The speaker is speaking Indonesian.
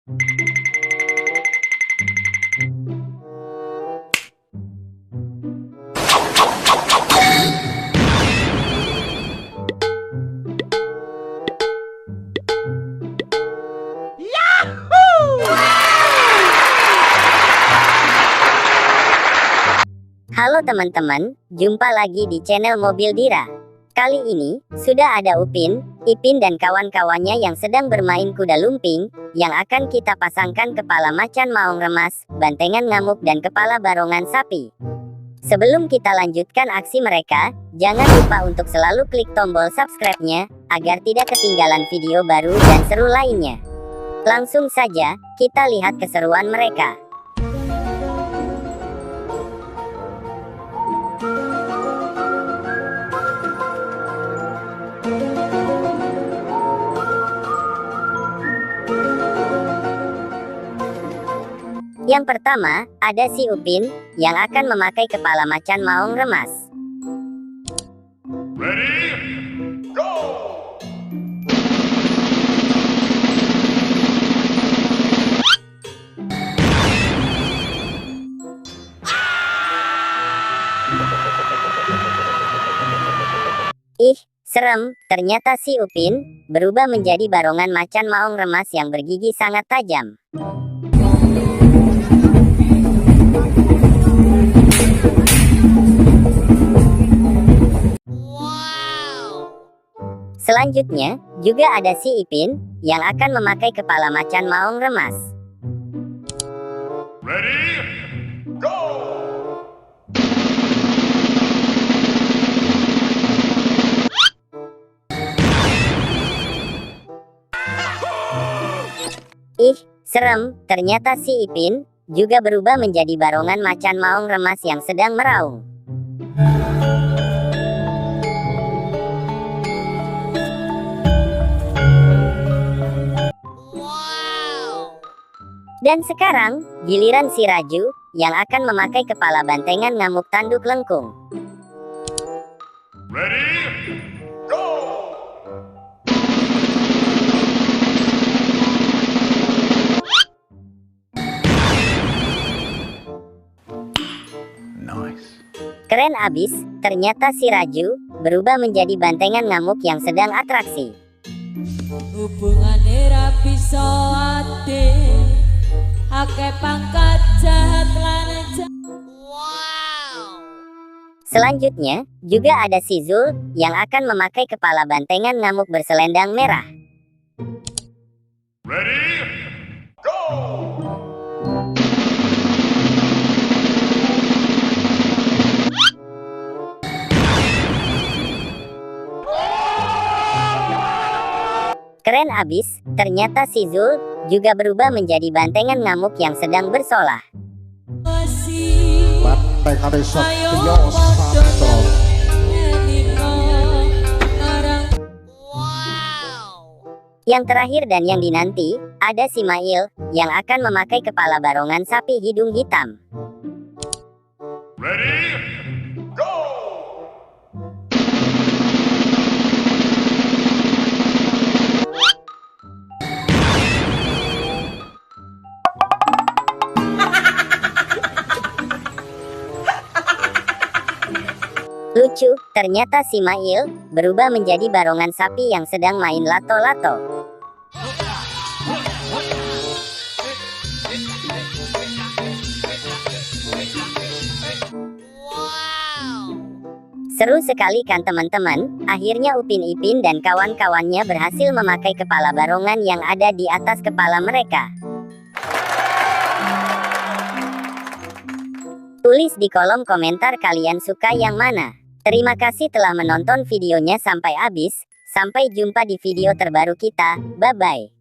Halo teman-teman, jumpa lagi di channel Mobil Dira. Kali ini, sudah ada Upin, Ipin dan kawan-kawannya yang sedang bermain kuda lumping, yang akan kita pasangkan kepala macan maung remas, bantengan ngamuk dan kepala barongan sapi. Sebelum kita lanjutkan aksi mereka, jangan lupa untuk selalu klik tombol subscribe-nya, agar tidak ketinggalan video baru dan seru lainnya. Langsung saja, kita lihat keseruan mereka. Yang pertama, ada si Upin, yang akan memakai kepala macan maung remas. Ready? Go! Ih, serem, ternyata si Upin berubah menjadi barongan macan maung remas yang bergigi sangat tajam. Selanjutnya, juga ada si Ipin, yang akan memakai kepala macan maung remas. Ready? Go! Ih, serem, ternyata si Ipin juga berubah menjadi barongan macan maung remas yang sedang meraung. Dan sekarang, giliran si Raju, yang akan memakai kepala bantengan ngamuk tanduk lengkung. Ready? Go! Nice. Keren abis, ternyata si Raju berubah menjadi bantengan ngamuk yang sedang atraksi. Hubungane ra bisa adil, akeh pangkat jahat lan Selanjutnya, juga ada si Zul, yang akan memakai kepala bantengan ngamuk berselendang merah. Ready? Go! Keren abis, ternyata si Zul juga berubah menjadi bantengan ngamuk yang sedang bersolah. Bantengan Satrio Sastro. Yang terakhir dan yang dinanti, ada si Mail, yang akan memakai kepala barongan sapi hidung hitam. Ready? Go! Lucu, ternyata si Mail berubah menjadi barongan sapi yang sedang main lato-lato. Seru sekali kan teman-teman, akhirnya Upin Ipin dan kawan-kawannya berhasil memakai kepala barongan yang ada di atas kepala mereka. Tulis di kolom komentar kalian suka yang mana. Terima kasih telah menonton videonya sampai habis. Sampai jumpa di video terbaru kita. Bye-bye.